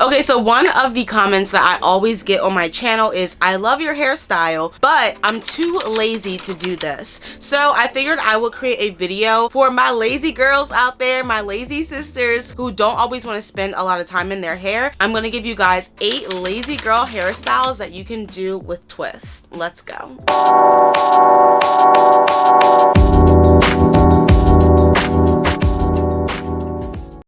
Okay, so one of the comments that I always get on my channel is, I love your hairstyle, but I'm too lazy to do this. So I figured I would create a video for my lazy girls out there, my lazy sisters who don't always want to spend a lot of time in their hair. I'm going to give you guys 8 lazy girl hairstyles that you can do with twists. Let's go.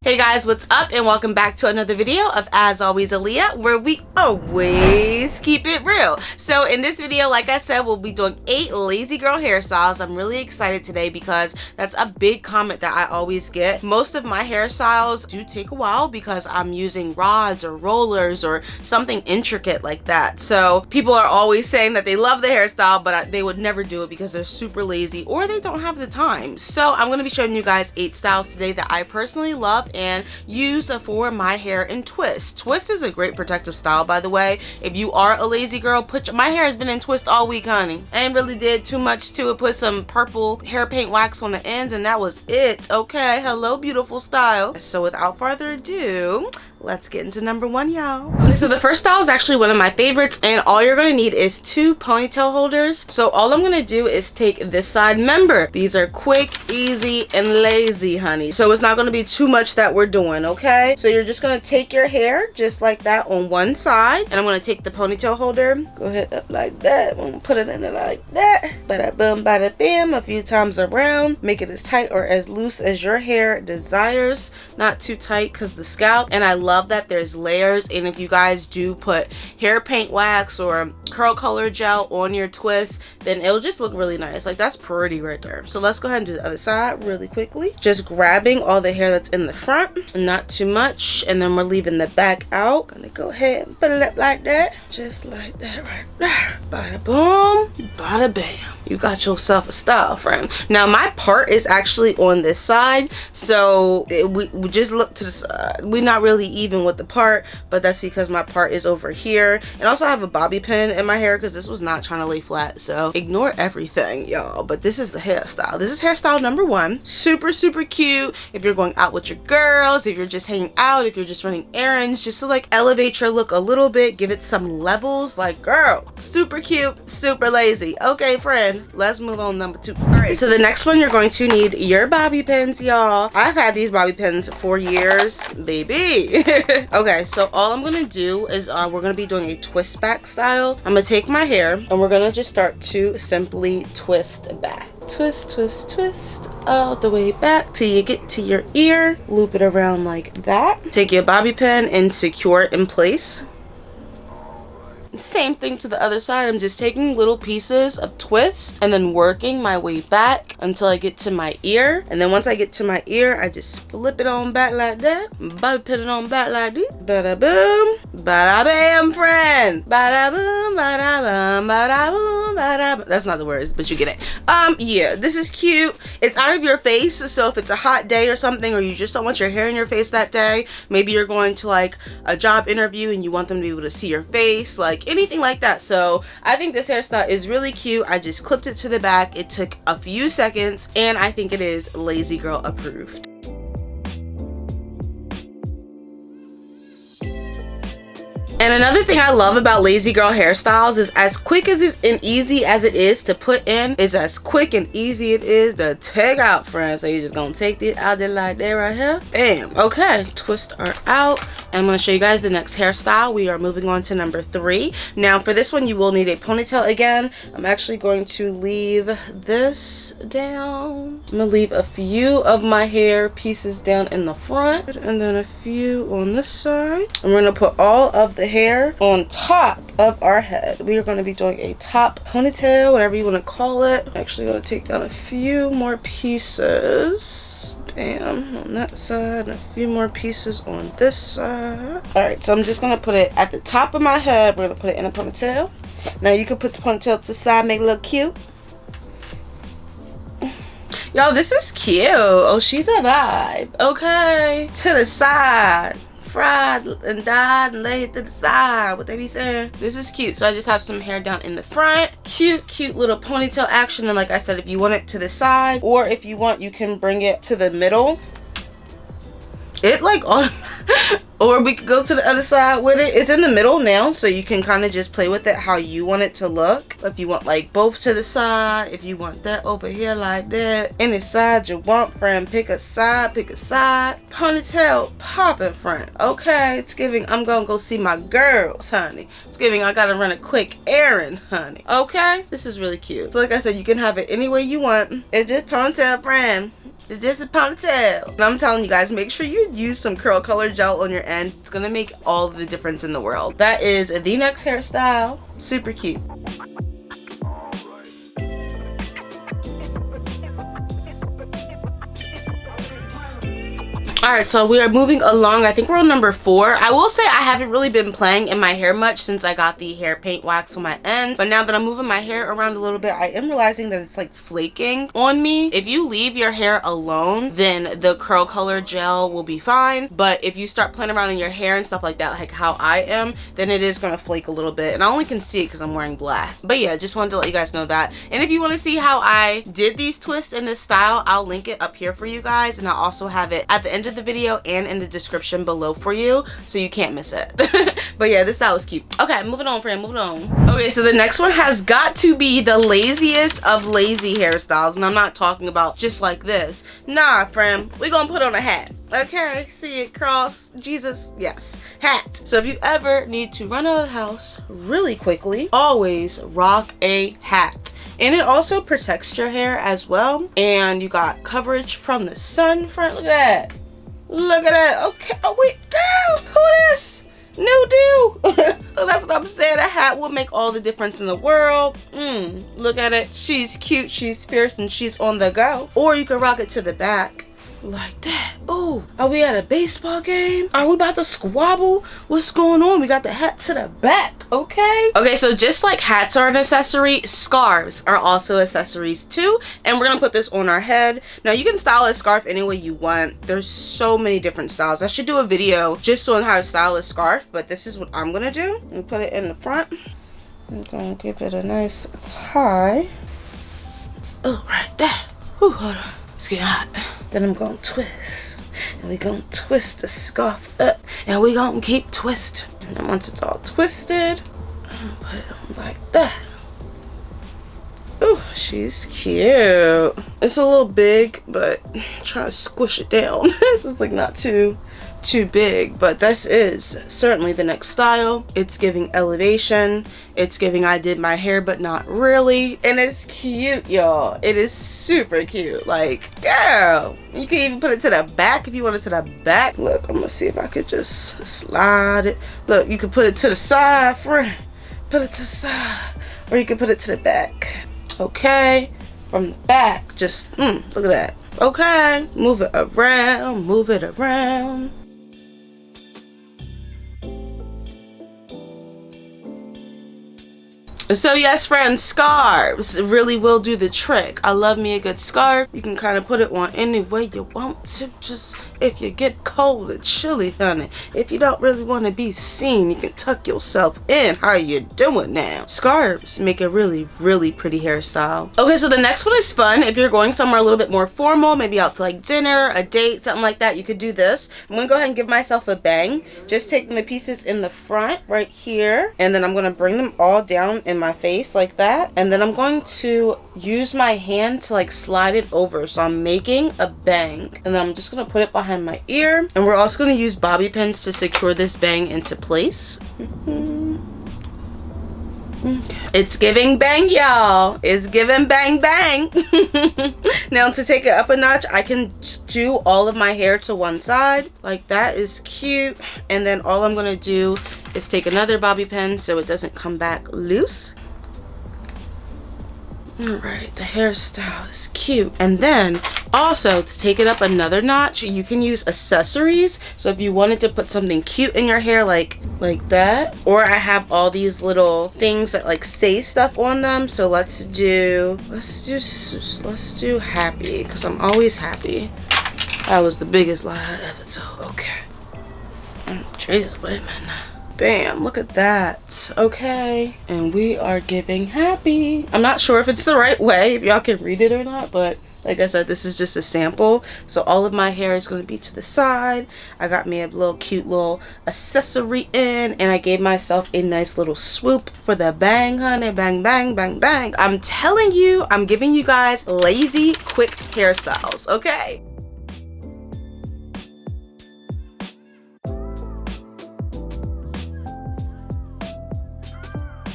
Hey guys, what's up and welcome back to another video of As Always Aaliyah, where we always keep it real. So in this video, like I said, we'll be doing 8 lazy girl hairstyles. I'm really excited today because that's a big comment that I always get. Most of my hairstyles do take a while because I'm using rods or rollers or something intricate like that. So people are always saying that they love the hairstyle, but they would never do it because they're super lazy or they don't have the time. So I'm going to be showing you guys 8 styles today that I personally love and use for my hair in twist. Twist is a great protective style, by the way. If you are a lazy girl, my hair has been in twist all week, honey. I ain't really did too much to it. Put some purple hair paint wax on the ends and that was it. Okay, hello beautiful style. So without further ado, let's get into number 1, y'all. Okay, so the first style is actually one of my favorites, and all you're gonna need is 2 ponytail holders. So all I'm gonna do is take this side. Remember, these are quick, easy, and lazy, honey. So it's not gonna be too much that we're doing, okay? So you're just gonna take your hair just like that on one side, and I'm gonna take the ponytail holder, go ahead up like that. I'm gonna put it in there like that. Bada boom, bada bam, a few times around. Make it as tight or as loose as your hair desires. Not too tight because the scalp. And I love that there's layers, and if you guys do put hair paint wax or curl color gel on your twist, then it'll just look really nice. Like, that's pretty right there. So let's go ahead and do the other side really quickly. Just grabbing all the hair that's in the front, not too much, and then we're leaving the back out. Gonna go ahead and put it up like that, just like that right there. Bada boom, bada bam. You got yourself a style, friend. Now my part is actually on this side, so we just look to the side. We're not really even with the part, but that's because my part is over here. And also I have a bobby pin in my hair because this was not trying to lay flat, so ignore everything, y'all. But this is the hairstyle. This is hairstyle number 1. Super cute if you're going out with your girls, if you're just hanging out, if you're just running errands, just to like elevate your look a little bit, give it some levels. Like, girl, super cute, super lazy. Okay, friend, let's move on. Number 2. All right, so the next one, you're going to need your bobby pins, y'all. I've had these bobby pins for years, baby. Okay, so all I'm gonna do is we're gonna be doing a twist back style. I'm gonna take my hair and we're gonna just start to simply twist back. Twist, twist, twist all the way back till you get to your ear. Loop it around like that. Take your bobby pin and secure it in place. Same thing to the other side. I'm just taking little pieces of twist and then working my way back until I get to my ear. And then once I get to my ear, I just flip it on back like that. Bobby pin it on back like this. Bada boom, bada bam, friend. Bada boom, bada bam, bada boom, bada bam. That's not the words, but you get it. Yeah, this is cute. It's out of your face, so if it's a hot day or something, or you just don't want your hair in your face that day, maybe you're going to like a job interview and you want them to be able to see your face, like anything like that. So I think this hairstyle is really cute. I just clipped it to the back. It took a few seconds and I think it is lazy girl approved. And another thing I love about lazy girl hairstyles is as quick as it and easy as it is to put in, is as quick and easy it is to take out, friends. So you're just gonna take it out there like that right here. Bam. Okay, twist are out. And I'm gonna show you guys the next hairstyle. We are moving on to number 3. Now for this one, you will need a ponytail again. I'm actually going to leave this down. I'm gonna leave a few of my hair pieces down in the front and then a few on this side. And we're gonna put all of the hair on top of our head. We are going to be doing a top ponytail, whatever you want to call it. I'm actually going to take down a few more pieces. Bam, on that side, and a few more pieces on this side. All right, so I'm just going to put it at the top of my head. We're going to put it in a ponytail. Now you can put the ponytail to the side, make it look cute. Y'all, this is cute. Oh, she's a vibe. Okay, to the side. Fried and dyed and laid to the side, what they be saying. This is cute. So I just have some hair down in the front. Cute little ponytail action. And like I said, if you want it to the side, or if you want, you can bring it to the middle. it like on or we could go to the other side with it. It's in the middle now, so you can kind of just play with it how you want it to look. If you want like both to the side, if you want that over here like that, any side you want, friend, pick a side, ponytail pop in front. Okay, it's giving I'm gonna go see my girls, honey. It's giving I gotta run a quick errand, honey. Okay, this is really cute. So like I said, you can have it any way you want. It's just ponytail, friend. It's just a ponytail. And I'm telling you guys, make sure you use some curl color gel on your ends. It's gonna make all the difference in the world. That is the next hairstyle. Super cute. Alright, so we are moving along. I think we're on number 4. I will say I haven't really been playing in my hair much since I got the hair paint wax on my ends. But now that I'm moving my hair around a little bit, I am realizing that it's like flaking on me. If you leave your hair alone, then the curl color gel will be fine. But if you start playing around in your hair and stuff like that, like how I am, then it is going to flake a little bit. And I only can see it because I'm wearing black. But yeah, just wanted to let you guys know that. And if you want to see how I did these twists in this style, I'll link it up here for you guys. And I'll also have it at the end of the video and in the description below for you, so you can't miss it. But yeah, this style was cute. Okay, moving on, friend, moving on. Okay, so the next one has got to be the laziest of lazy hairstyles, and I'm not talking about just like this. Nah, friend, we gonna put on a hat. Okay, see it, cross, Jesus, yes, hat. So if you ever need to run out of the house really quickly, always rock a hat. And it also protects your hair as well, and you got coverage from the sun, friend. Look at that. Look at that. Okay. Oh wait, girl, who this? New dude. So that's what I'm saying. A hat will make all the difference in the world. Look at it. She's cute, she's fierce, and she's on the go. Or you can rock it to the back like that. Oh, are we at a baseball game? Are we about to squabble? What's going on? We got the hat to the back. Okay. Okay, so just like hats are an accessory, scarves are also accessories too. And we're gonna put this on our head. Now you can style a scarf any way you want. There's so many different styles. I should do a video just on how to style a scarf, but this is what I'm gonna do. And put it in the front. I'm gonna give it a nice tie. Oh, right there. Whew, hold on. It's getting hot. Then I'm gonna twist. And we're gonna twist the scarf up. And we're gonna keep twisting. And then once it's all twisted, I'm gonna put it on like that. Ooh, she's cute. It's a little big, but I'm trying to squish it down. So it's like not too big, but this is certainly the next style. It's giving elevation. It's giving I did my hair but not really, and it's cute, y'all. It is super cute. Like, girl, you can even put it to the back if you want it to the back. Look, I'm gonna see if I could just slide it. Look, you can put it to the side, friend. Put it to the side, or you can put it to the back. Okay, from the back, just look at that. Okay, move it around, move it around. So yes, friends, scarves really will do the trick. I love me a good scarf. You can kind of put it on any way you want to. Just if you get cold or chilly, honey. If you don't really want to be seen, you can tuck yourself in. How you doing now? Scarves make a really, really pretty hairstyle. Okay, so the next one is fun. If you're going somewhere a little bit more formal, maybe out to like dinner, a date, something like that, you could do this. I'm gonna go ahead and give myself a bang. Just taking the pieces in the front right here, and then I'm gonna bring them all down in my face like that, and then I'm going to use my hand to like slide it over, so I'm making a bang, and then I'm just gonna put it behind my ear, and we're also going to use bobby pins to secure this bang into place. It's giving bang, y'all. It's giving bang bang. Now to take it up a notch, I can do all of my hair to one side like that. Is cute. And then all I'm gonna do is take another bobby pin so it doesn't come back loose. Alright, the hairstyle is cute. And then also to take it up another notch, you can use accessories. So if you wanted to put something cute in your hair like that, or I have all these little things that like say stuff on them. So let's do happy, because I'm always happy. That was the biggest lie I ever told. Okay. Jesus, wait a minute. Bam, look at that. Okay, and we are giving happy. I'm not sure if it's the right way, if y'all can read it or not, but Like I said, this is just a sample, so all of my hair is going to be to the side. I got me a little cute little accessory in, and I gave myself a nice little swoop for the bang, honey. Bang, bang, bang, bang. I'm telling you, I'm giving you guys lazy quick hairstyles, okay?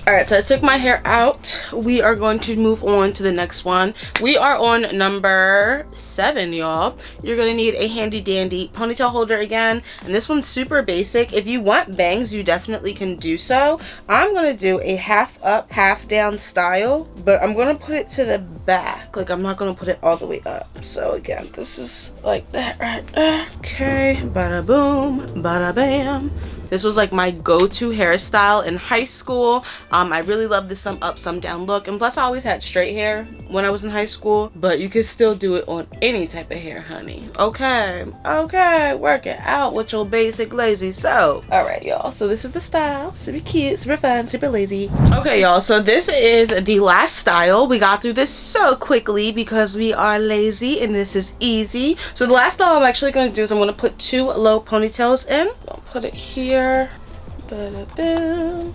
Alright, so I took my hair out. We are going to move on to the next one. We are on number 7, y'all. You're going to need a handy dandy ponytail holder again. And this one's super basic. If you want bangs, you definitely can do so. I'm going to do a half up, half down style. But I'm going to put it to the back. Like, I'm not going to put it all the way up. So again, this is like that right there. Okay, bada boom, bada bam. This was like my go-to hairstyle in high school. I really love the some up, some down look. And plus I always had straight hair when I was in high school. But you can still do it on any type of hair, honey. Okay, okay, work it out with your basic lazy sew. Alright, y'all. So this is the style. Super cute, super fun, super lazy. Okay, y'all. So this is the last style. We got through this so quickly because we are lazy and this is easy. So the last style I'm actually going to do is I'm going to put 2 low ponytails in. I'll put it here. Ba-da-boom.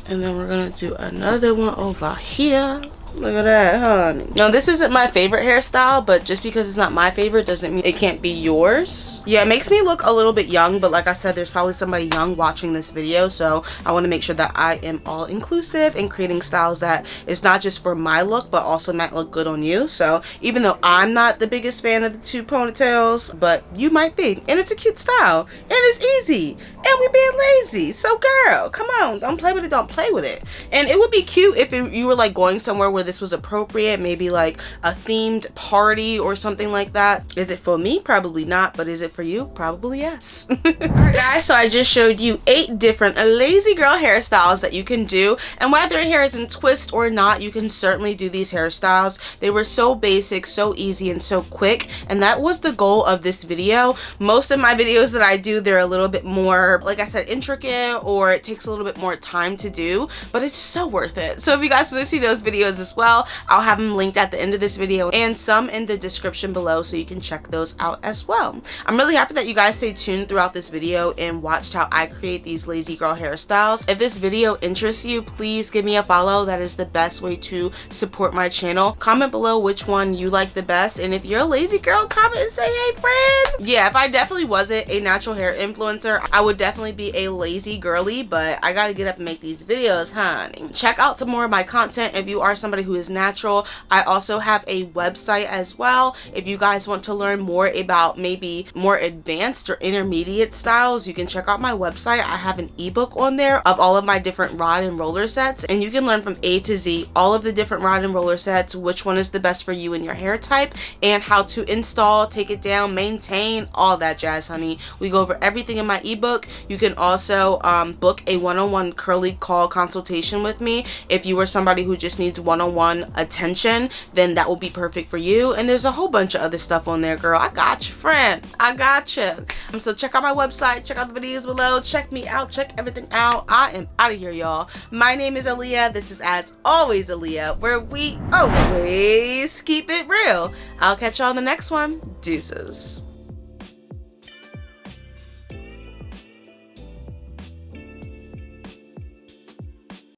And then we're gonna do another one over here. Look at that, honey. Now this isn't my favorite hairstyle, but just because it's not my favorite doesn't mean it can't be yours. Yeah, it makes me look a little bit young, but like I said, there's probably somebody young watching this video, so I want to make sure that I am all inclusive in creating styles that is not just for my look, but also might look good on you. So even though I'm not the biggest fan of the 2 ponytails, but you might be, and it's a cute style, and it's easy, and we being lazy. So girl, come on, don't play with it, don't play with it. And it would be cute if you were like going somewhere where this was appropriate, maybe like a themed party or something like that. Is it for me? Probably not, but is it for you? Probably yes. Alright guys, so I just showed you 8 different lazy girl hairstyles that you can do, and whether your hair is in twist or not, you can certainly do these hairstyles. They were so basic, so easy, and so quick, and that was the goal of this video. Most of my videos that I do, they're a little bit more, like I said, intricate, or it takes a little bit more time to do, but it's so worth it. So if you guys want to see those videos as well, I'll have them linked at the end of this video and some in the description below, so you can check those out as well. I'm really happy that you guys stayed tuned throughout this video and watched how I create these lazy girl hairstyles. If this video interests you, please give me a follow. That is the best way to support my channel. Comment below which one you like the best, and if you're a lazy girl, comment and say, hey friend. Yeah, if I definitely wasn't a natural hair influencer, I would definitely be a lazy girly, but I gotta get up and make these videos, honey. Check out some more of my content if you are somebody who is natural. I also have a website as well. If you guys want to learn more about maybe more advanced or intermediate styles, you can check out my website. I have an ebook on there of all of my different rod and roller sets, and you can learn from A to Z all of the different rod and roller sets, which one is the best for you and your hair type, and how to install, take it down, maintain, all that jazz, honey. We go over everything in my ebook. You can also book a one-on-one curly call consultation with me. If you are somebody who just needs one-on-one attention, then that will be perfect for you. And there's a whole bunch of other stuff on there, girl. I got you, friend. I got you. So check out my website, check out the videos below, check me out, check everything out. I am out of here, y'all. My name is Aaliyah. This is As Always Aaliyah, where we always keep it real. I'll catch y'all on the next one. Deuces.